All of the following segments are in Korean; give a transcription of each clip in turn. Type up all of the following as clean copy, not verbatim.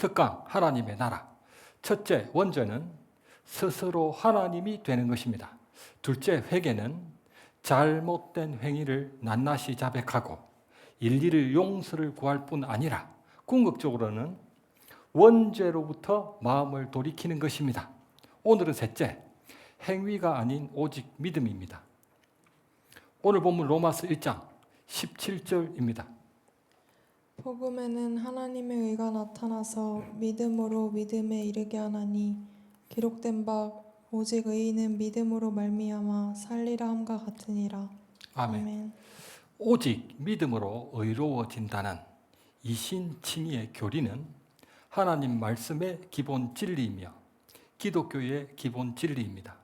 특강 하나님의 나라. 첫째, 원죄는 스스로 하나님이 되는 것입니다. 둘째, 회개는 잘못된 행위를 낱낱이 자백하고 일일이 용서를 구할 뿐 아니라 궁극적으로는 원죄로부터 마음을 돌이키는 것입니다. 오늘은 셋째, 행위가 아닌 오직 믿음입니다. 오늘 본문 로마서 1장 17절입니다. 복음에는 하나님의 의가 나타나서 믿음으로 믿음에 이르게 하나니 기록된 바 오직 의인은 믿음으로 말미암아 살리라 함과 같으니라. 아멘. 오직 믿음으로 의로워진다는 이신칭의의 교리는 하나님 말씀의 기본 진리이며 기독교의 기본 진리입니다.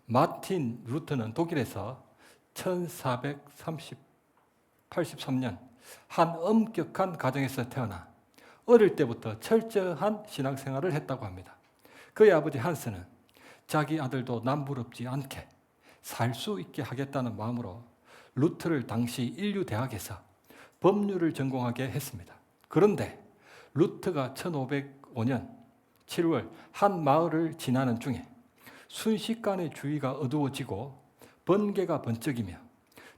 마틴 루터는 독일에서 1483년 한 엄격한 가정에서 태어나 어릴 때부터 철저한 신앙생활을 했다고 합니다. 그의 아버지 한스는 자기 아들도 남부럽지 않게 살 수 있게 하겠다는 마음으로 루터를 당시 인류대학에서 법률을 전공하게 했습니다. 그런데 루터가 1505년 7월 한 마을을 지나는 중에 순식간에 주위가 어두워지고 번개가 번쩍이며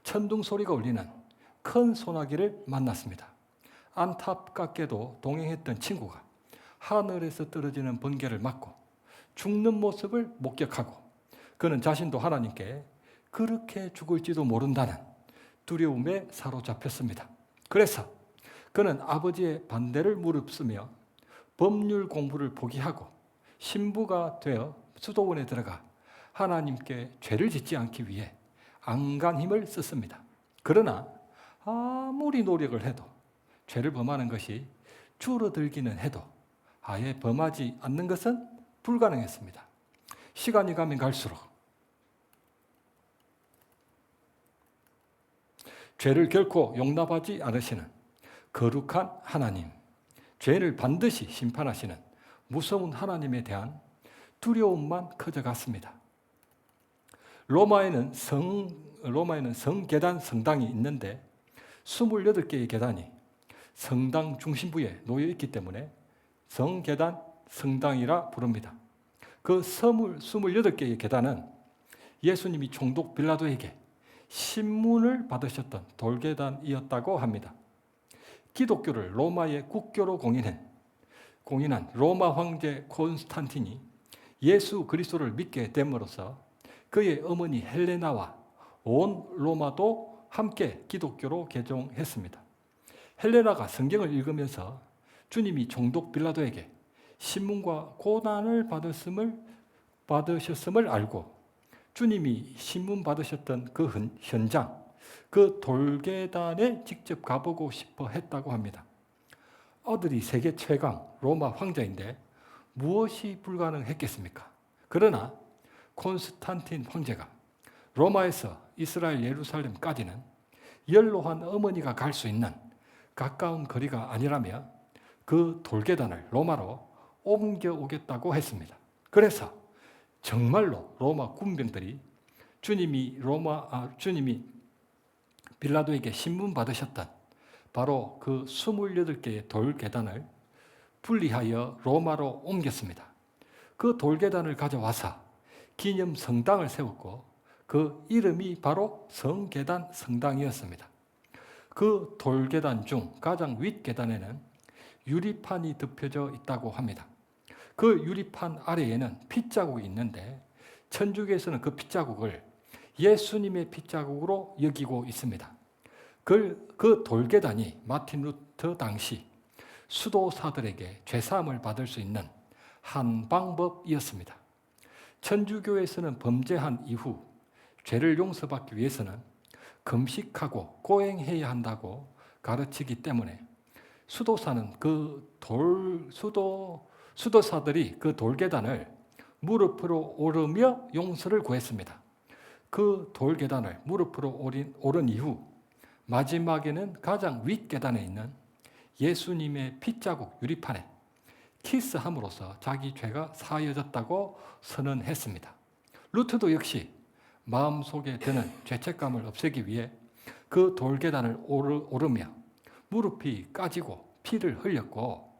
천둥 소리가 울리는 큰 소나기를 만났습니다. 안타깝게도 동행했던 친구가 하늘에서 떨어지는 번개를 맞고 죽는 모습을 목격하고 그는 자신도 하나님께 그렇게 죽을지도 모른다는 두려움에 사로잡혔습니다. 그래서 그는 아버지의 반대를 무릅쓰며 법률 공부를 포기하고 신부가 되어 수도원에 들어가 하나님께 죄를 짓지 않기 위해 안간힘을 썼습니다. 그러나 아무리 노력을 해도 죄를 범하는 것이 줄어들기는 해도 아예 범하지 않는 것은 불가능했습니다. 시간이 가면 갈수록 죄를 결코 용납하지 않으시는 거룩한 하나님, 죄를 반드시 심판하시는 무서운 하나님에 대한 두려움만 커져갔습니다. 로마에는 성계단 성당이 있는데 28개의 계단이 성당 중심부에 놓여 있기 때문에 성계단 성당이라 부릅니다. 그 28개의 계단은 예수님이 총독 빌라도에게 신문을 받으셨던 돌계단이었다고 합니다. 기독교를 로마의 국교로 공인한 로마 황제 콘스탄틴이 예수 그리스도를 믿게 됨으로써 그의 어머니 헬레나와 온 로마도 함께 기독교로 개종했습니다. 헬레나가 성경을 읽으면서 주님이 총독 빌라도에게 신문과 고난을 받으셨음을 알고 주님이 신문 받으셨던 그 현장, 그 돌계단에 직접 가보고 싶어 했다고 합니다. 아들이 세계 최강 로마 황제인데 무엇이 불가능했겠습니까? 그러나 콘스탄틴 황제가 로마에서 이스라엘 예루살렘까지는 연로한 어머니가 갈 수 있는 가까운 거리가 아니라며 그 돌계단을 로마로 옮겨오겠다고 했습니다. 그래서 정말로 로마 군병들이 주님이 빌라도에게 신문 받으셨던 바로 그 28개의 돌계단을 분리하여 로마로 옮겼습니다. 그 돌계단을 가져와서 기념 성당을 세웠고 그 이름이 바로 성계단 성당이었습니다. 그 돌계단 중 가장 윗계단에는 유리판이 덮여져 있다고 합니다. 그 유리판 아래에는 핏자국이 있는데 천주교에서는 그 핏자국을 예수님의 핏자국으로 여기고 있습니다. 그 돌계단이 마틴 루터 당시 수도사들에게 죄사함을 받을 수 있는 한 방법이었습니다. 천주교에서는 범죄한 이후 죄를 용서받기 위해서는 금식하고 고행해야 한다고 가르치기 때문에 수도사들이 그 돌계단을 무릎으로 오르며 용서를 구했습니다. 그 돌계단을 무릎으로 오른 이후 마지막에는 가장 윗계단에 있는 예수님의 핏자국 유리판에 키스함으로써 자기 죄가 사여졌다고 선언했습니다. 루터도 역시 마음속에 드는 죄책감을 없애기 위해 그 돌계단을 오르며 무릎이 까지고 피를 흘렸고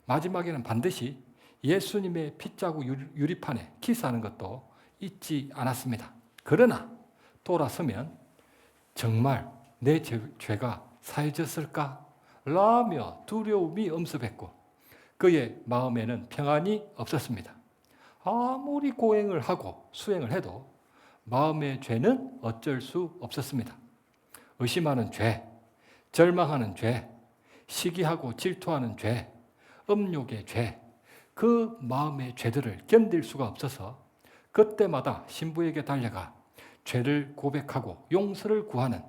마지막에는 반드시 예수님의 핏자국 유리판에 키스하는 것도 잊지 않았습니다. 그러나 돌아서면 정말 내 죄가 사해졌을까? 라며 두려움이 엄습했고 그의 마음에는 평안이 없었습니다. 아무리 고행을 하고 수행을 해도 마음의 죄는 어쩔 수 없었습니다. 의심하는 죄, 절망하는 죄, 시기하고 질투하는 죄, 음욕의 죄, 그 마음의 죄들을 견딜 수가 없어서 그때마다 신부에게 달려가 죄를 고백하고 용서를 구하는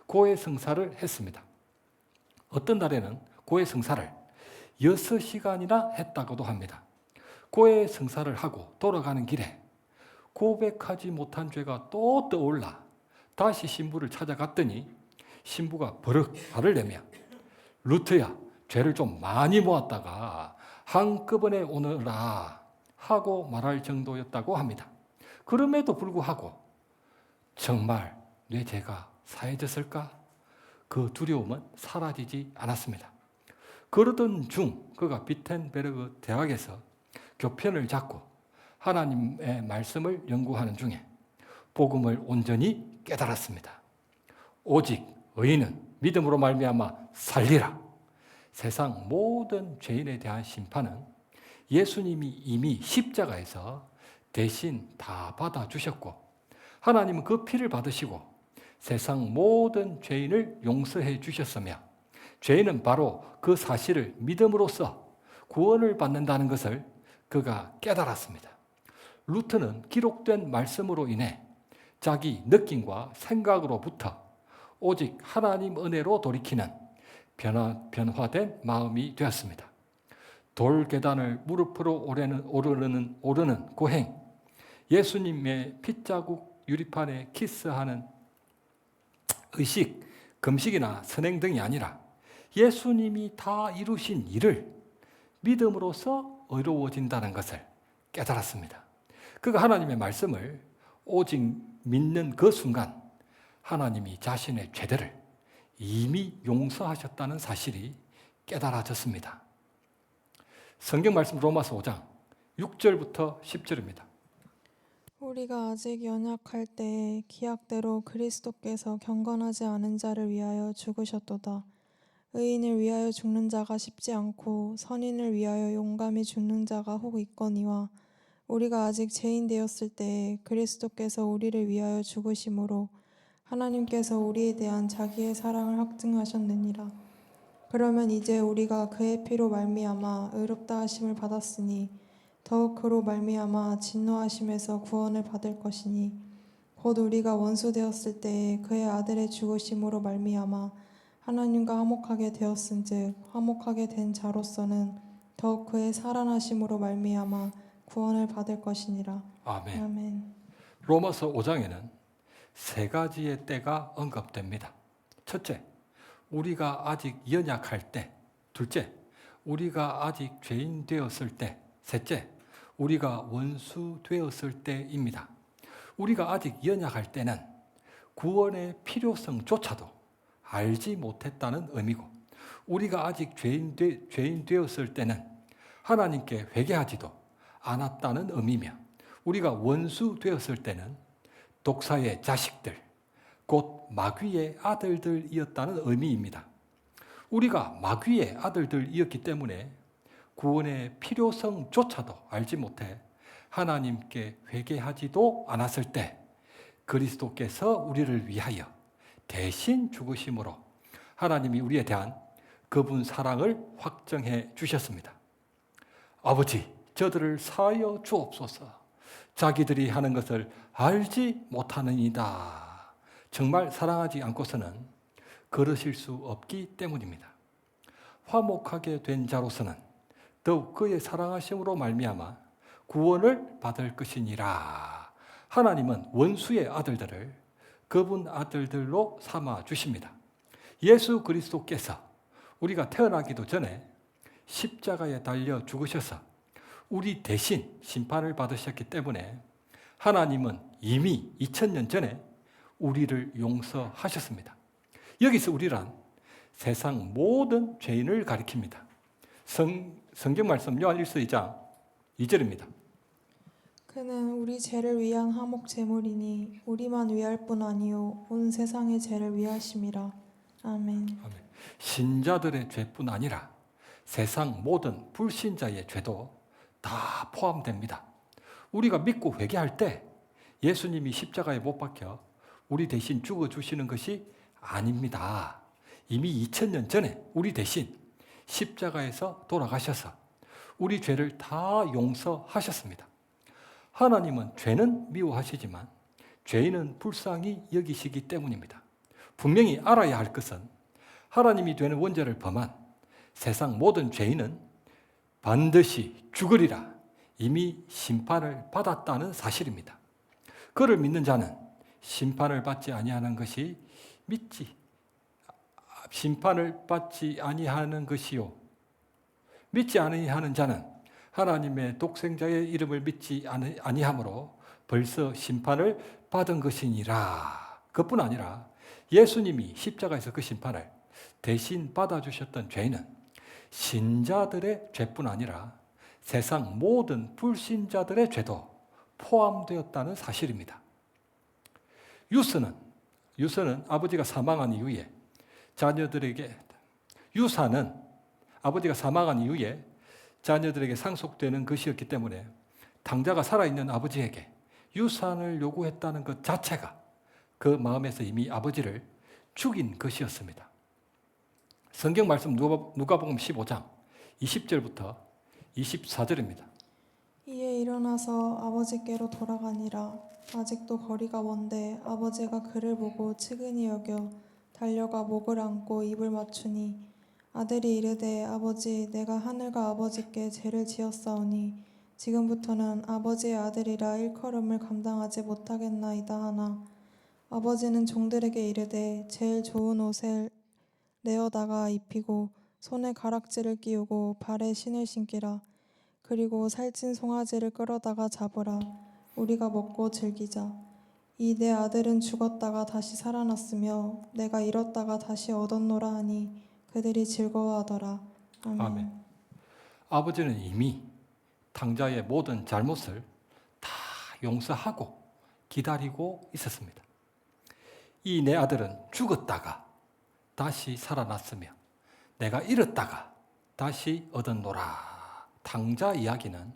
고해성사를 했습니다. 어떤 날에는 고해성사를 6시간이나 했다고도 합니다. 고해성사를 하고 돌아가는 길에 고백하지 못한 죄가 또 떠올라 다시 신부를 찾아갔더니 신부가 버럭 화를 내며 루트야, 죄를 좀 많이 모았다가 한꺼번에 오너라 하고 말할 정도였다고 합니다. 그럼에도 불구하고 정말 내 죄가 사해졌을까? 그 두려움은 사라지지 않았습니다. 그러던 중 그가 비텐베르그 대학에서 교편을 잡고 하나님의 말씀을 연구하는 중에 복음을 온전히 깨달았습니다. 오직 의인은 믿음으로 말미암아 살리라. 세상 모든 죄인에 대한 심판은 예수님이 이미 십자가에서 대신 다 받아주셨고 하나님은 그 피를 받으시고 세상 모든 죄인을 용서해 주셨으며 죄인은 바로 그 사실을 믿음으로써 구원을 받는다는 것을 그가 깨달았습니다. 루트는 기록된 말씀으로 인해 자기 느낌과 생각으로부터 오직 하나님 은혜로 돌이키는 변화된 마음이 되었습니다. 돌 계단을 무릎으로 오르는 고행, 예수님의 핏자국 유리판에 키스하는 의식, 금식이나 선행 등이 아니라 예수님이 다 이루신 일을 믿음으로써 의로워진다는 것을 깨달았습니다. 그가 하나님의 말씀을 오직 믿는 그 순간 하나님이 자신의 죄들을 이미 용서하셨다는 사실이 깨달아졌습니다. 성경 말씀 로마서 5장 6절부터 10절입니다. 우리가 아직 연약할 때에 기약대로 그리스도께서 경건하지 않은 자를 위하여 죽으셨도다. 의인을 위하여 죽는 자가 쉽지 않고 선인을 위하여 용감히 죽는 자가 혹 있거니와 우리가 아직 죄인 되었을 때에 그리스도께서 우리를 위하여 죽으심으로 하나님께서 우리에 대한 자기의 사랑을 확증하셨느니라. 그러면 이제 우리가 그의 피로 말미암아 의롭다 하심을 받았으니 더욱 그로 말미암아 진노하심에서 구원을 받을 것이니 곧 우리가 원수 되었을 때에 그의 아들의 죽으심으로 말미암아 하나님과 화목하게 되었은즉 화목하게 된 자로서는 더욱 그의 살아나심으로 말미암아 구원을 받을 것이니라. 아멘. 아멘. 로마서 5장에는 세 가지의 때가 언급됩니다. 첫째, 우리가 아직 연약할 때. 둘째, 우리가 아직 죄인 되었을 때. 셋째, 우리가 원수 되었을 때입니다. 우리가 아직 연약할 때는 구원의 필요성조차도 알지 못했다는 의미고 우리가 아직 죄인 되었을 때는 하나님께 회개하지도 않았다는 의미며 우리가 원수 되었을 때는 독사의 자식들, 곧 마귀의 아들들이었다는 의미입니다. 우리가 마귀의 아들들이었기 때문에 구원의 필요성조차도 알지 못해 하나님께 회개하지도 않았을 때 그리스도께서 우리를 위하여 대신 죽으심으로 하나님이 우리에 대한 그분 사랑을 확정해 주셨습니다. 아버지, 저들을 사하여 주옵소서. 자기들이 하는 것을 알지 못하느니라. 정말 사랑하지 않고서는 그러실 수 없기 때문입니다. 화목하게 된 자로서는 더욱 그의 사랑하심으로 말미암아 구원을 받을 것이니라. 하나님은 원수의 아들들을 그분 아들들로 삼아 주십니다. 예수 그리스도께서 우리가 태어나기도 전에 십자가에 달려 죽으셔서 우리 대신 심판을 받으셨기 때문에 하나님은 이미 2000년 전에 우리를 용서하셨습니다. 여기서 우리란 세상 모든 죄인을 가리킵니다. 성경 말씀 요한 1서 2장 2절입니다. 그는 우리 죄를 위한 화목 제물이니 우리만 위할 뿐 아니요 온 세상의 죄를 위하심이라. 아멘. 아멘. 신자들의 죄뿐 아니라 세상 모든 불신자의 죄도 다 포함됩니다. 우리가 믿고 회개할 때 예수님이 십자가에 못 박혀 우리 대신 죽어주시는 것이 아닙니다. 이미 2000년 전에 우리 대신 십자가에서 돌아가셔서 우리 죄를 다 용서하셨습니다. 하나님은 죄는 미워하시지만 죄인은 불쌍히 여기시기 때문입니다. 분명히 알아야 할 것은 하나님이 되는 원죄를 범한 세상 모든 죄인은 반드시 죽으리라 이미 심판을 받았다는 사실입니다. 그를 믿는 자는 심판을 받지 아니하는 것이 심판을 받지 아니하는 것이요 믿지 아니하는 자는 하나님의 독생자의 이름을 믿지 아니하므로 벌써 심판을 받은 것이니라. 그뿐 아니라 예수님이 십자가에서 그 심판을 대신 받아주셨던 죄는 신자들의 죄뿐 아니라 세상 모든 불신자들의 죄도 포함되었다는 사실입니다. 유서는 아버지가 사망한 이후에 아버지가 사망한 이후에 자녀들에게 상속되는 것이었기 때문에 당자가 살아있는 아버지에게 유산을 요구했다는 것 자체가 그 마음에서 이미 아버지를 죽인 것이었습니다. 성경 말씀 누가복음 15장 20절부터 24절입니다. 이에 일어나서 아버지께로 돌아가니라. 아직도 거리가 먼데 아버지가 그를 보고 측은히 여겨 달려가 목을 안고 입을 맞추니 아들이 이르되 아버지 내가 하늘과 아버지께 죄를 지었사오니 지금부터는 아버지의 아들이라 일컬음을 감당하지 못하겠나이다 하나 아버지는 종들에게 이르되 제일 좋은 옷을 내어다가 입히고 손에 가락지를 끼우고 발에 신을 신기라. 그리고 살찐 송아지를 끌어다가 잡으라. 우리가 먹고 즐기자. 이 내 아들은 죽었다가 다시 살아났으며 내가 잃었다가 다시 얻었노라 하니 그들이 즐거워하더라. 아멘. 아멘. 아버지는 이미 당자의 모든 잘못을 다 용서하고 기다리고 있었습니다. 이 내 아들은 죽었다가 다시 살아났으며 내가 잃었다가 다시 얻었노라. 당자 이야기는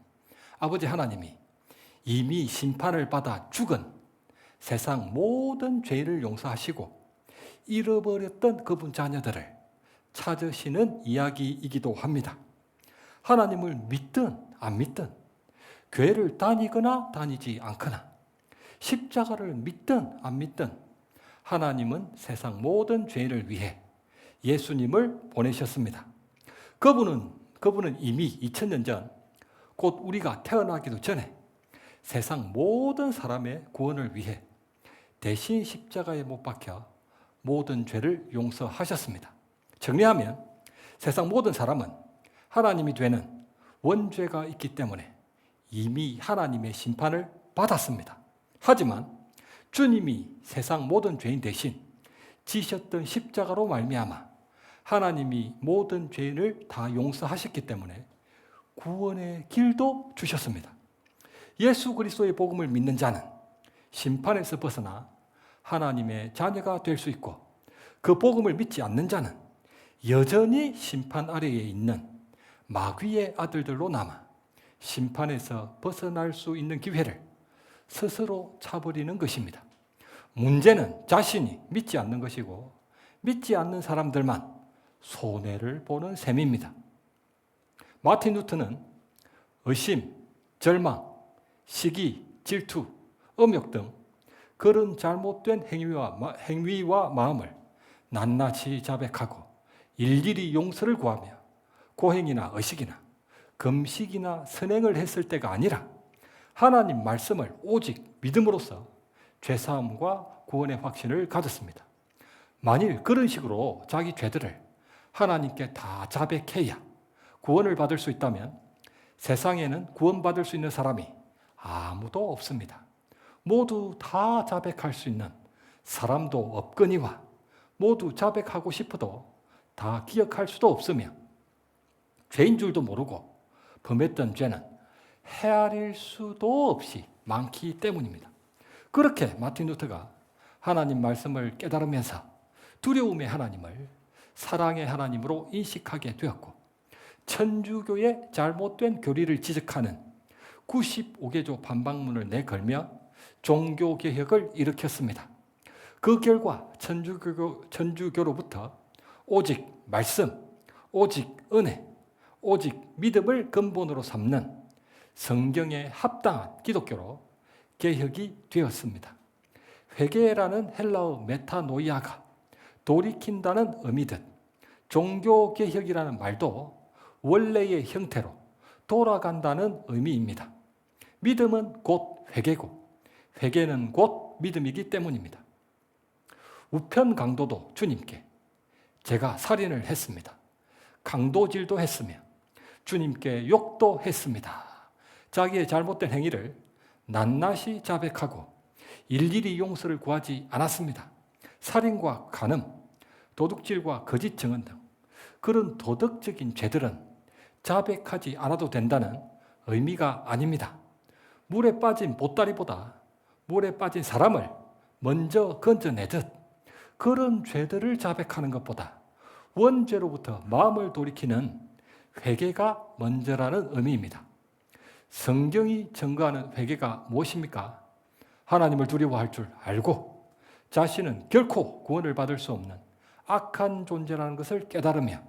아버지 하나님이 이미 심판을 받아 죽은 세상 모든 죄를 용서하시고 잃어버렸던 그분 자녀들을 찾으시는 이야기이기도 합니다. 하나님을 믿든 안 믿든 교회를 다니거나 다니지 않거나 십자가를 믿든 안 믿든 하나님은 세상 모든 죄를 위해 예수님을 보내셨습니다. 그분은 이미 2000년 전, 곧 우리가 태어나기도 전에 세상 모든 사람의 구원을 위해 대신 십자가에 못 박혀 모든 죄를 용서하셨습니다. 정리하면 세상 모든 사람은 하나님이 되는 원죄가 있기 때문에 이미 하나님의 심판을 받았습니다. 하지만 주님이 세상 모든 죄인 대신 지셨던 십자가로 말미암아 하나님이 모든 죄인을 다 용서하셨기 때문에 구원의 길도 주셨습니다. 예수 그리스도의 복음을 믿는 자는 심판에서 벗어나 하나님의 자녀가 될 수 있고 그 복음을 믿지 않는 자는 여전히 심판 아래에 있는 마귀의 아들들로 남아 심판에서 벗어날 수 있는 기회를 스스로 차버리는 것입니다. 문제는 자신이 믿지 않는 것이고 믿지 않는 사람들만 손해를 보는 셈입니다. 마틴 루터는 의심, 절망, 시기, 질투, 음욕 등 그런 잘못된 행위와 마음을 낱낱이 자백하고 일일이 용서를 구하며 고행이나 의식이나 금식이나 선행을 했을 때가 아니라 하나님 말씀을 오직 믿음으로써 죄사함과 구원의 확신을 가졌습니다. 만일 그런 식으로 자기 죄들을 하나님께 다 자백해야 구원을 받을 수 있다면 세상에는 구원받을 수 있는 사람이 아무도 없습니다. 모두 다 자백할 수 있는 사람도 없거니와 모두 자백하고 싶어도 다 기억할 수도 없으며 죄인 줄도 모르고 범했던 죄는 헤아릴 수도 없이 많기 때문입니다. 그렇게 마틴 루터가 하나님 말씀을 깨달으면서 두려움의 하나님을 사랑의 하나님으로 인식하게 되었고, 천주교의 잘못된 교리를 지적하는 95개조 반박문을 내걸며 종교개혁을 일으켰습니다. 그 결과 천주교로부터 오직 말씀, 오직 은혜, 오직 믿음을 근본으로 삼는 성경에 합당한 기독교로 개혁이 되었습니다. 회개라는 헬라어 메타노이아가 돌이킨다는 의미듯 종교개혁이라는 말도 원래의 형태로 돌아간다는 의미입니다. 믿음은 곧 회개고 회개는 곧 믿음이기 때문입니다. 우편 강도도 주님께 제가 살인을 했습니다. 강도질도 했으며 주님께 욕도 했습니다. 자기의 잘못된 행위를 낱낱이 자백하고 일일이 용서를 구하지 않았습니다. 살인과 간음, 도둑질과 거짓 증언 등 그런 도덕적인 죄들은 자백하지 않아도 된다는 의미가 아닙니다. 물에 빠진 보따리보다 물에 빠진 사람을 먼저 건져내듯 그런 죄들을 자백하는 것보다 원죄로부터 마음을 돌이키는 회개가 먼저라는 의미입니다. 성경이 증거하는 회개가 무엇입니까? 하나님을 두려워할 줄 알고 자신은 결코 구원을 받을 수 없는 악한 존재라는 것을 깨달으며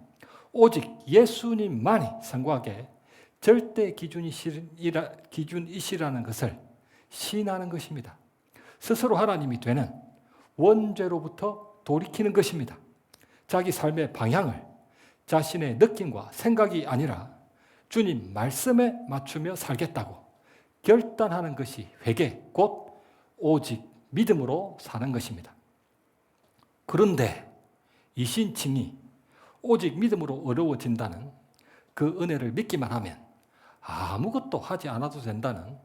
오직 예수님만이 성공하게 절대 기준이시라는 것을 시인하는 것입니다. 스스로 하나님이 되는 원죄로부터 돌이키는 것입니다. 자기 삶의 방향을 자신의 느낌과 생각이 아니라 주님 말씀에 맞추며 살겠다고 결단하는 것이 회개, 곧 오직 믿음으로 사는 것입니다. 그런데 이 신칭이 오직 믿음으로 어려워진다는 그 은혜를 믿기만 하면 아무것도 하지 않아도 된다는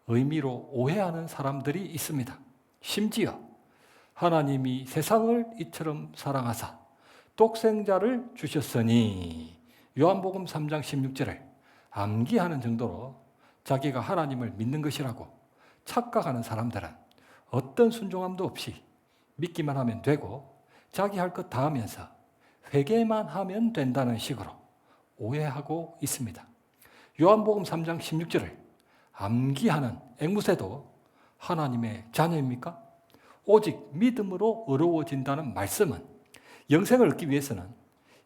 의미로 오해하는 사람들이 있습니다. 심지어 하나님이 세상을 이처럼 사랑하사 독생자를 주셨으니 요한복음 3장 16절을 암기하는 정도로 자기가 하나님을 믿는 것이라고 착각하는 사람들은 어떤 순종함도 없이 믿기만 하면 되고 자기 할 것 다 하면서 회개만 하면 된다는 식으로 오해하고 있습니다. 요한복음 3장 16절을 암기하는 앵무새도 하나님의 자녀입니까? 오직 믿음으로 어려워진다는 말씀은 영생을 얻기 위해서는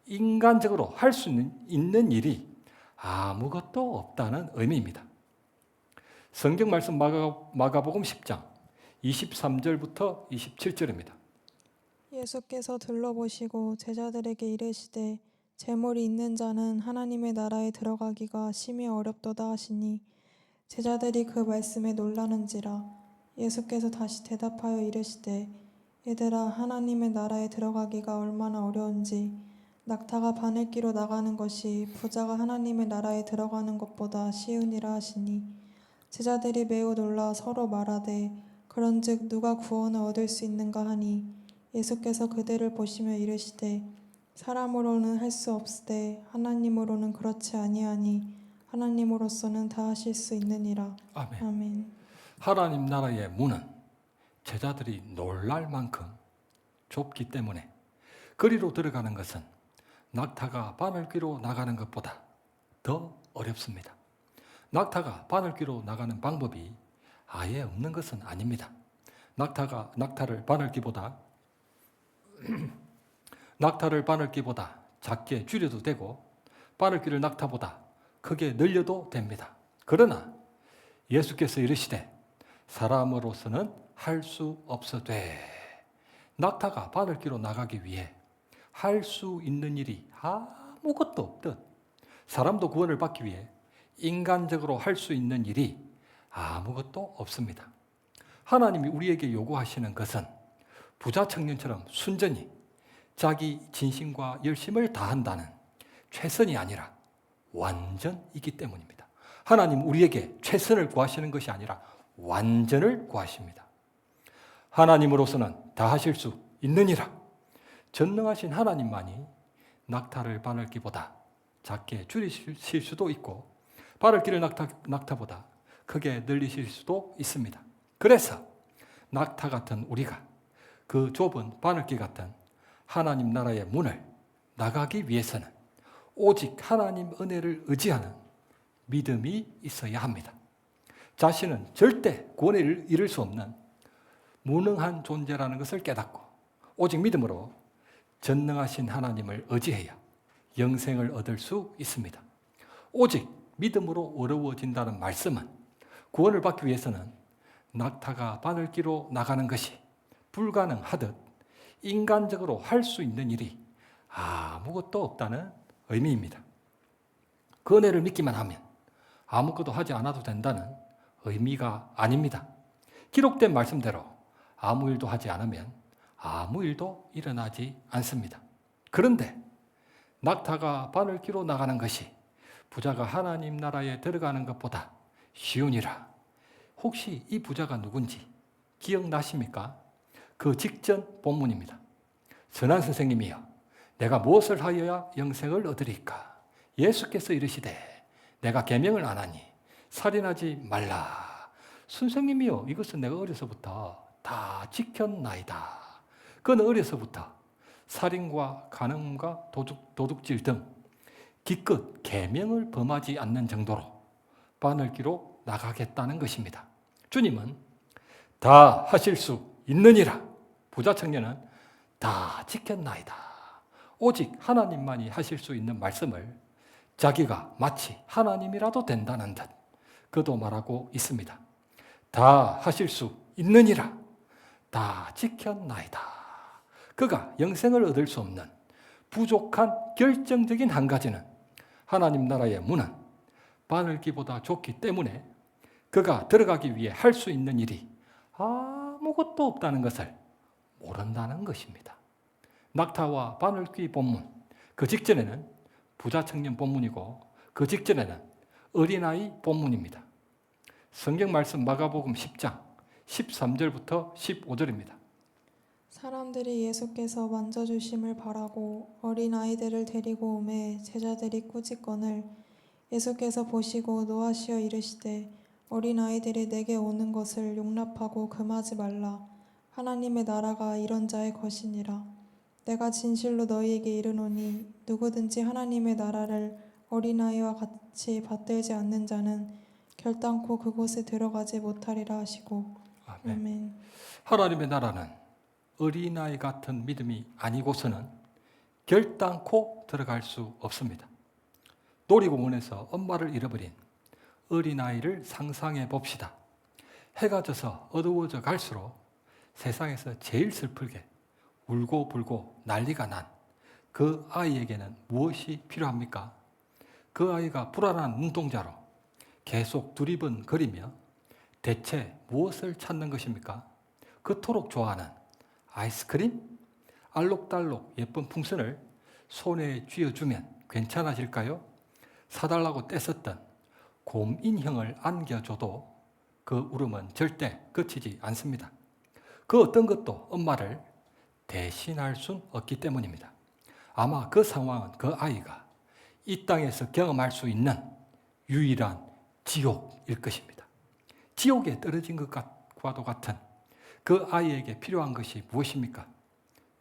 인간적으로 할 수 있는 일이 아무것도 없다는 의미입니다. 성경 말씀 마가복음 10장 23절부터 27절입니다. 예수께서 둘러보시고 제자들에게 이르시되 재물이 있는 자는 하나님의 나라에 들어가기가 심히 어렵도다 하시니 제자들이 그 말씀에 놀라는지라. 예수께서 다시 대답하여 이르시되 얘들아, 하나님의 나라에 들어가기가 얼마나 어려운지 낙타가 바늘기로 나가는 것이 부자가 하나님의 나라에 들어가는 것보다 쉬우니라 하시니 제자들이 매우 놀라 서로 말하되 그런즉 누가 구원을 얻을 수 있는가 하니 예수께서 그들을 보시며 이르시되 사람으로는 할 수 없으되 하나님으로는 그렇지 아니하니 하나님으로서는 다 하실 수 있느니라. 아멘. 아멘. 하나님 나라의 문은 제자들이 놀랄 만큼 좁기 때문에 그리로 들어가는 것은 낙타가 바늘귀로 나가는 것보다 더 어렵습니다. 낙타가 바늘귀로 나가는 방법이 아예 없는 것은 아닙니다. 낙타를 바늘귀보다 작게 줄여도 되고 바늘귀를 낙타보다 크게 늘려도 됩니다. 그러나 예수께서 이르시되 사람으로서는 할 수 없으되 낙타가 바늘귀로 나가기 위해 할 수 있는 일이 아무것도 없듯 사람도 구원을 받기 위해 인간적으로 할 수 있는 일이 아무것도 없습니다. 하나님이 우리에게 요구하시는 것은 부자 청년처럼 순전히 자기 진심과 열심을 다한다는 최선이 아니라 완전이기 때문입니다. 하나님 우리에게 최선을 구하시는 것이 아니라 완전을 구하십니다. 하나님으로서는 다 하실 수 있느니라. 전능하신 하나님만이 낙타를 바늘귀보다 작게 줄이실 수도 있고 바늘길을 낙타보다 크게 늘리실 수도 있습니다. 그래서 낙타 같은 우리가 그 좁은 바늘길 같은 하나님 나라의 문을 나가기 위해서는 오직 하나님 은혜를 의지하는 믿음이 있어야 합니다. 자신은 절대 구원을 이룰 수 없는 무능한 존재라는 것을 깨닫고 오직 믿음으로 전능하신 하나님을 의지해야 영생을 얻을 수 있습니다. 오직 믿음으로 어려워진다는 말씀은 구원을 받기 위해서는 낙타가 바늘길로 나가는 것이 불가능하듯 인간적으로 할 수 있는 일이 아무것도 없다는 의미입니다. 그 은혜를 믿기만 하면 아무것도 하지 않아도 된다는 의미가 아닙니다. 기록된 말씀대로 아무 일도 하지 않으면 아무 일도 일어나지 않습니다. 그런데 낙타가 바늘길로 나가는 것이 부자가 하나님 나라에 들어가는 것보다 쉬우니라. 혹시 이 부자가 누군지 기억나십니까? 그 직전 본문입니다. 선한 선생님이여, 내가 무엇을 하여야 영생을 얻으리까? 예수께서 이르시되 내가 계명을 안 하니 살인하지 말라. 선생님이여, 이것은 내가 어려서부터 다 지켰나이다. 그는 어려서부터 살인과 간음과 도둑질 등 기껏 계명을 범하지 않는 정도로 바늘길로 나가겠다는 것입니다. 주님은 다 하실 수 있느니라. 부자 청년은 다 지켰나이다. 오직 하나님만이 하실 수 있는 말씀을 자기가 마치 하나님이라도 된다는 듯 그도 말하고 있습니다. 다 하실 수 있느니라. 다 지켰나이다. 그가 영생을 얻을 수 없는 부족한 결정적인 한 가지는 하나님 나라의 문은 바늘기보다 좁기 때문에 그가 들어가기 위해 할 수 있는 일이 아무것도 없다는 것을 모른다는 것입니다. 낙타와 바늘귀 본문, 그 직전에는 부자 청년 본문이고 그 직전에는 어린아이 본문입니다. 성경 말씀 마가복음 10장 13절부터 15절입니다. 사람들이 예수께서 만져주심을 바라고 어린아이들을 데리고 오매 제자들이 꾸짖거늘 예수께서 보시고 노하시어 이르시되 어린아이들이 내게 오는 것을 용납하고 금하지 말라. 하나님의 나라가 이런 자의 것이니라. 내가 진실로 너희에게 이르노니 누구든지 하나님의 나라를 어린아이와 같이 받들지 않는 자는 결단코 그곳에 들어가지 못하리라 하시고. 아멘. 하나님의 나라는 어린아이 같은 믿음이 아니고서는 결단코 들어갈 수 없습니다. 놀이공원에서 엄마를 잃어버린 어린아이를 상상해 봅시다. 해가 져서 어두워져 갈수록 세상에서 제일 슬프게 울고 불고 난리가 난 그 아이에게는 무엇이 필요합니까? 그 아이가 불안한 눈동자로 계속 두리번거리며 대체 무엇을 찾는 것입니까? 그토록 좋아하는 아이스크림? 알록달록 예쁜 풍선을 손에 쥐어주면 괜찮아질까요? 사달라고 떼었던 곰 인형을 안겨줘도 그 울음은 절대 그치지 않습니다. 그 어떤 것도 엄마를 대신할 순 없기 때문입니다. 아마 그 상황은 그 아이가 이 땅에서 경험할 수 있는 유일한 지옥일 것입니다. 지옥에 떨어진 것과도 같은 그 아이에게 필요한 것이 무엇입니까?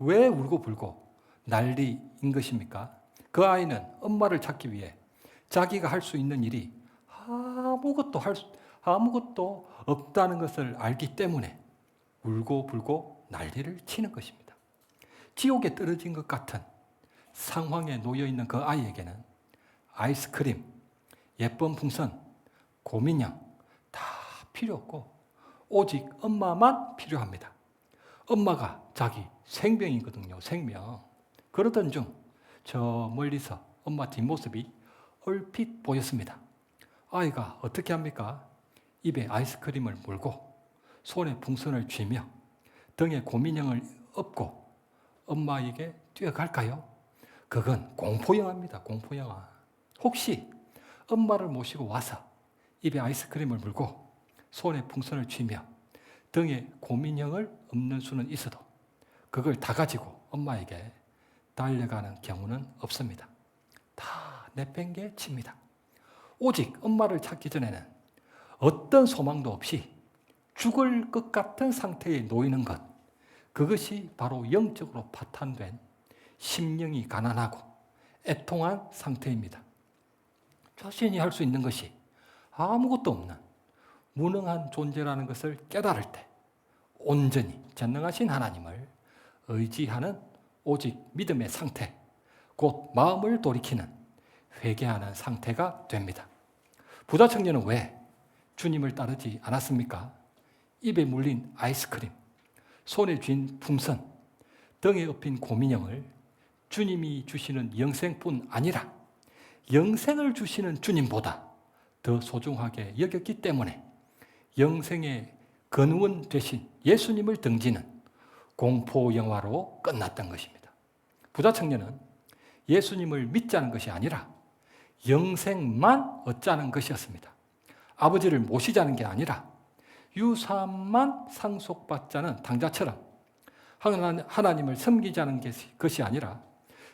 왜 울고 불고 난리인 것입니까? 그 아이는 엄마를 찾기 위해 자기가 할 수 있는 일이 아무것도 없다는 것을 알기 때문에 울고 불고 난리를 치는 것입니다. 지옥에 떨어진 것 같은 상황에 놓여 있는 그 아이에게는 아이스크림, 예쁜 풍선, 곰인형 다 필요 없고 오직 엄마만 필요합니다. 엄마가 자기 생명이거든요. 생명. 그러던 중 저 멀리서 엄마 뒷모습이 얼핏 보였습니다. 아이가 어떻게 합니까? 입에 아이스크림을 물고 손에 풍선을 쥐며 등에 곰인형을 업고 엄마에게 뛰어갈까요? 그건 공포영화입니다. 공포영화. 혹시 엄마를 모시고 와서 입에 아이스크림을 물고 손에 풍선을 쥐며 등에 곰인형을 엎는 수는 있어도 그걸 다 가지고 엄마에게 달려가는 경우는 없습니다. 다 내팽개칩니다. 오직 엄마를 찾기 전에는 어떤 소망도 없이 죽을 것 같은 상태에 놓이는 것, 그것이 바로 영적으로 파탄된 심령이 가난하고 애통한 상태입니다. 자신이 할 수 있는 것이 아무것도 없는 무능한 존재라는 것을 깨달을 때 온전히 전능하신 하나님을 의지하는 오직 믿음의 상태, 곧 마음을 돌이키는 회개하는 상태가 됩니다. 부자 청년은 왜 주님을 따르지 않았습니까? 입에 물린 아이스크림, 손에 쥔 풍선, 등에 엎인 고민형을 주님이 주시는 영생뿐 아니라 영생을 주시는 주님보다 더 소중하게 여겼기 때문에 영생의 근원 되신 예수님을 등지는 공포 영화로 끝났던 것입니다. 부자 청년은 예수님을 믿자는 것이 아니라 영생만 얻자는 것이었습니다. 아버지를 모시자는 게 아니라 유산만 상속받자는 당자처럼 하나님을 섬기자는 것이 아니라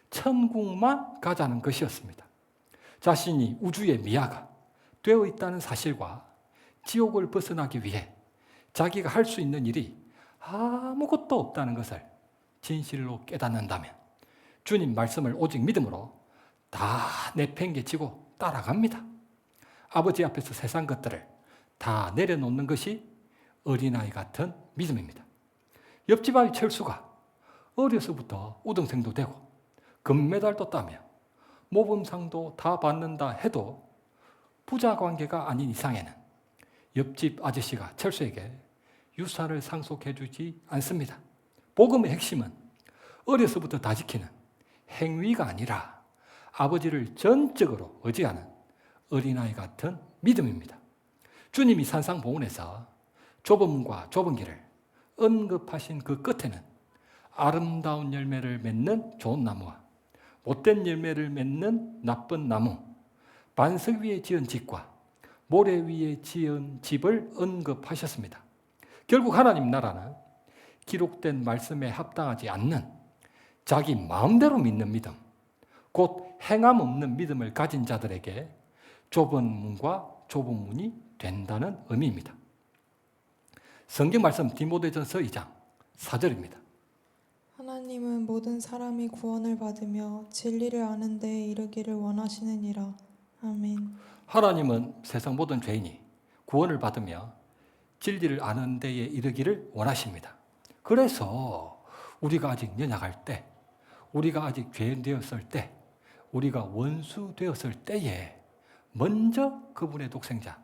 천국만 가자는 것이었습니다. 자신이 우주의 미아가 되어 있다는 사실과 지옥을 벗어나기 위해 자기가 할 수 있는 일이 아무것도 없다는 것을 진실로 깨닫는다면 주님 말씀을 오직 믿음으로 다 내팽개치고 따라갑니다. 아버지 앞에서 세상 것들을 다 내려놓는 것이 어린아이 같은 믿음입니다. 옆집 아이 철수가 어려서부터 우등생도 되고 금메달도 따며 모범상도 다 받는다 해도 부자 관계가 아닌 이상에는 옆집 아저씨가 철수에게 유산을 상속해 주지 않습니다. 복음의 핵심은 어려서부터 다 지키는 행위가 아니라 아버지를 전적으로 의지하는 어린아이 같은 믿음입니다. 주님이 산상보훈에서 좁은 문과 좁은 길을 언급하신 그 끝에는 아름다운 열매를 맺는 좋은 나무와 못된 열매를 맺는 나쁜 나무, 반석 위에 지은 집과 모래 위에 지은 집을 언급하셨습니다. 결국 하나님 나라는 기록된 말씀에 합당하지 않는 자기 마음대로 믿는 믿음, 곧 행함 없는 믿음을 가진 자들에게 좁은 문과 좁은 문이 된다는 의미입니다. 성경 말씀 디모데전서 2장 4절입니다. 하나님은 모든 사람이 구원을 받으며 진리를 아는 데에 이르기를 원하시느니라. 아멘. 하나님은 세상 모든 죄인이 구원을 받으며 진리를 아는 데에 이르기를 원하십니다. 그래서 우리가 아직 연약할 때, 우리가 아직 죄인 되었을 때, 우리가 원수 되었을 때에 먼저 그분의 독생자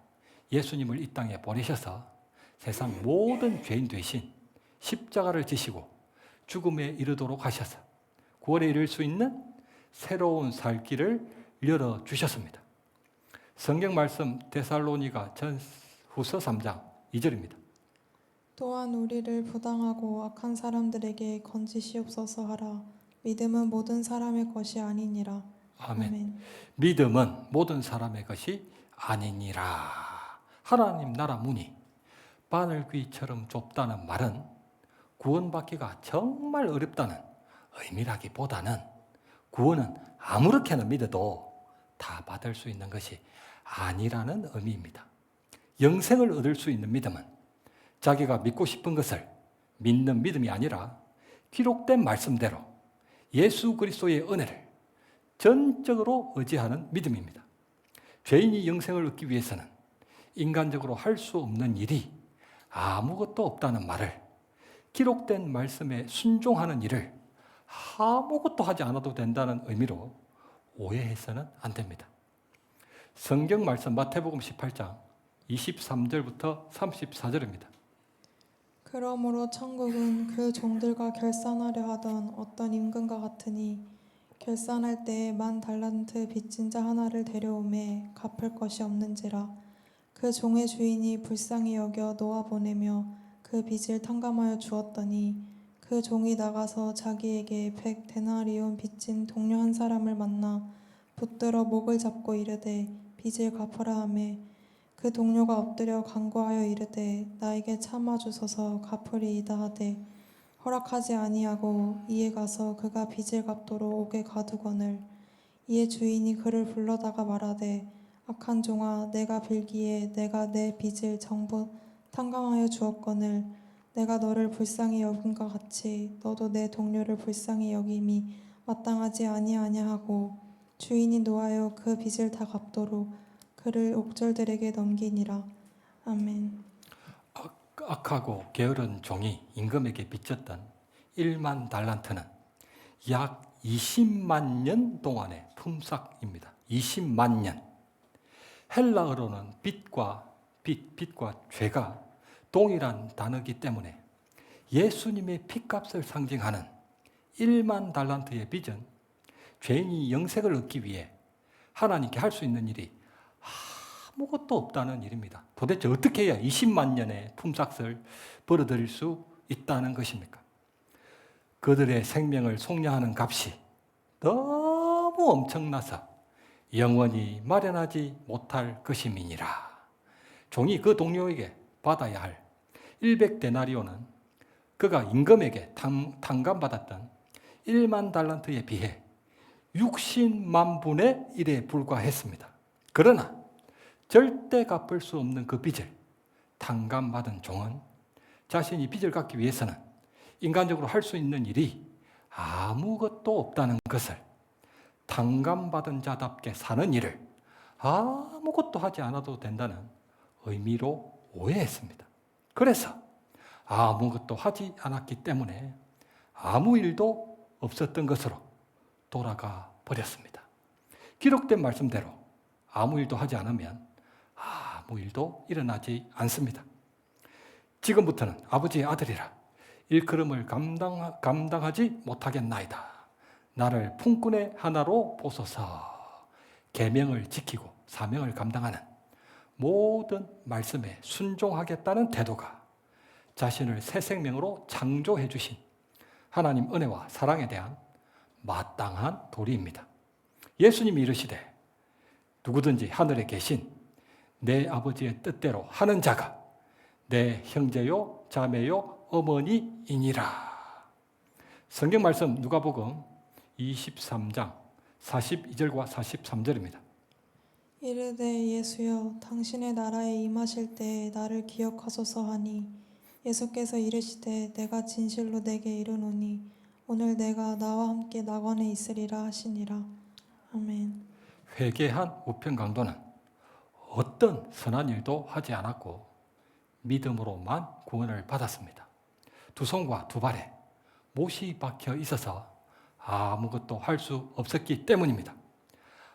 예수님을 이 땅에 보내셔서 세상 모든 죄인 되신 십자가를 지시고 죽음에 이르도록 하셔서 구원에 이를 수 있는 새로운 살 길을 열어주셨습니다. 성경 말씀 데살로니가 전후서 3장 2절입니다. 또한 우리를 부당하고 악한 사람들에게 건지시옵소서 하라. 믿음은 모든 사람의 것이 아니니라. 아멘. 믿음은 모든 사람의 것이 아니니라. 하나님 나라 문이 바늘귀처럼 좁다는 말은 구원받기가 정말 어렵다는 의미라기보다는 구원은 아무렇게나 믿어도 다 받을 수 있는 것이 아니라는 의미입니다. 영생을 얻을 수 있는 믿음은 자기가 믿고 싶은 것을 믿는 믿음이 아니라 기록된 말씀대로 예수 그리스도의 은혜를 전적으로 의지하는 믿음입니다. 죄인이 영생을 얻기 위해서는 인간적으로 할 수 없는 일이 아무것도 없다는 말을 기록된 말씀에 순종하는 일을 아무것도 하지 않아도 된다는 의미로 오해해서는 안 됩니다. 성경 말씀 마태복음 18장 23절부터 34절입니다. 그러므로 천국은 그 종들과 결산하려 하던 어떤 임금과 같으니 결산할 때에 10,000달란트 빚진 자 하나를 데려오매 갚을 것이 없는지라. 그 종의 주인이 불쌍히 여겨 놓아 보내며 그 빚을 탕감하여 주었더니 그 종이 나가서 자기에게 100데나리온 빚진 동료 한 사람을 만나 붙들어 목을 잡고 이르되 빚을 갚으라 하매 그 동료가 엎드려 간구하여 이르되 나에게 참아 주소서 갚으리이다 하되 허락하지 아니하고 이에 가서 그가 빚을 갚도록 옥에 가두거늘 이에 주인이 그를 불러다가 말하되 악한 종아 내가 빌기에 내가 내 빚을 전부 탕감하여 주었거늘 내가 너를 불쌍히 여김과 같이 너도 내 동료를 불쌍히 여김이 마땅하지 아니하냐 하고 주인이 노하여 그 빚을 다 갚도록 그를 옥졸들에게 넘기니라. 아멘. 악하고 게으른 종이 임금에게 빚졌던 1만 달란트는 약 20만 년 동안의 품삯입니다. 20만 년. 헬라어로는 빚과 죄가 동일한 단어이기 때문에 예수님의 핏값을 상징하는 1만 달란트의 빚은 죄인이 영생을 얻기 위해 하나님께 할 수 있는 일이 아무것도 없다는 일입니다. 도대체 어떻게 해야 20만 년의 품삯을 벌어들일 수 있다는 것입니까? 그들의 생명을 속량하는 값이 너무 엄청나서 영원히 마련하지 못할 것임이니라. 종이 그 동료에게 받아야 할 100데나리온은 그가 임금에게 탕감받았던 1만 달란트에 비해 60만 분의 1에 불과했습니다. 그러나 절대 갚을 수 없는 그 빚을 탕감받은 종은 자신이 빚을 갚기 위해서는 인간적으로 할 수 있는 일이 아무것도 없다는 것을 탕감받은 자답게 사는 일을 아무것도 하지 않아도 된다는 의미로 오해했습니다. 그래서 아무것도 하지 않았기 때문에 아무 일도 없었던 것으로 돌아가 버렸습니다. 기록된 말씀대로 아무 일도 하지 않으면 아무 일도 일어나지 않습니다. 지금부터는 아버지의 아들이라 일컬음을 감당하지 못하겠나이다. 나를 품꾼의 하나로 보소서. 계명을 지키고 사명을 감당하는 모든 말씀에 순종하겠다는 태도가 자신을 새 생명으로 창조해 주신 하나님 은혜와 사랑에 대한 마땅한 도리입니다. 예수님이 이르시되 누구든지 하늘에 계신 내 아버지의 뜻대로 하는 자가 내 형제요 자매요 어머니이니라. 성경 말씀 누가복음 23장 42절과 43절입니다. 이르되 예수여 당신의 나라에 임하실 때에 나를 기억하소서 하니 예수께서 이르시되 내가 진실로 내게 이르노니 오늘 내가 나와 함께 낙원에 있으리라 하시니라. 아멘. 회개한 우편 강도는 어떤 선한 일도 하지 않았고 믿음으로만 구원을 받았습니다. 두 손과 두 발에 못이 박혀 있어서 아무것도 할 수 없었기 때문입니다.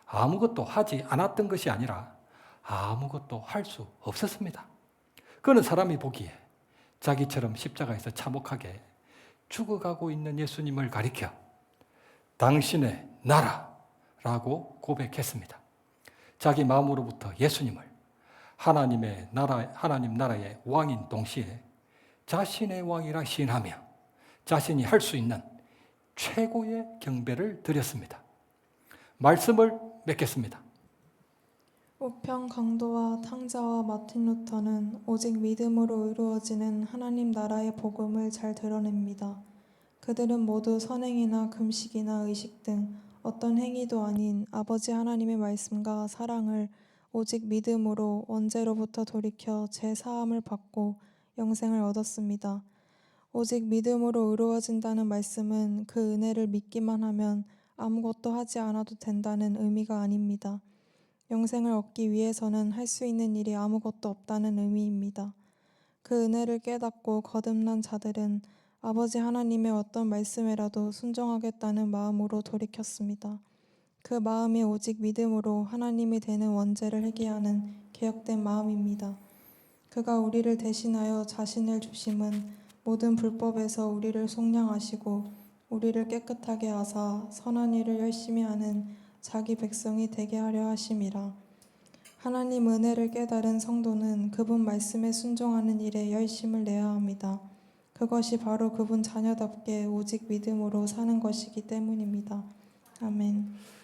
아무것도 하지 않았던 것이 아니라 아무것도 할 수 없었습니다. 그는 사람이 보기에 자기처럼 십자가에서 참혹하게 죽어가고 있는 예수님을 가리켜 당신의 나라라고 고백했습니다. 자기 마음으로부터 예수님을 하나님 나라의 왕인 동시에 자신의 왕이라 시인하며 자신이 할 수 있는 최고의 경배를 드렸습니다. 말씀을 맺겠습니다. 우편 강도와 탕자와 마틴 루터는 오직 믿음으로 이루어지는 하나님 나라의 복음을 잘 드러냅니다. 그들은 모두 선행이나 금식이나 의식 등 어떤 행위도 아닌 아버지 하나님의 말씀과 사랑을 오직 믿음으로 원죄로부터 돌이켜 제 사함을 받고 영생을 얻었습니다. 오직 믿음으로 이루어진다는 말씀은 그 은혜를 믿기만 하면 아무것도 하지 않아도 된다는 의미가 아닙니다. 영생을 얻기 위해서는 할 수 있는 일이 아무것도 없다는 의미입니다. 그 은혜를 깨닫고 거듭난 자들은 아버지 하나님의 어떤 말씀에라도 순종하겠다는 마음으로 돌이켰습니다. 그 마음이 오직 믿음으로 하나님이 되는 원죄를 회개하는 개혁된 마음입니다. 그가 우리를 대신하여 자신을 주심은 모든 불법에서 우리를 속량하시고 우리를 깨끗하게 하사 선한 일을 열심히 하는 자기 백성이 되게 하려 하심이라. 하나님 은혜를 깨달은 성도는 그분 말씀에 순종하는 일에 열심을 내야 합니다. 그것이 바로 그분 자녀답게 오직 믿음으로 사는 것이기 때문입니다. 아멘.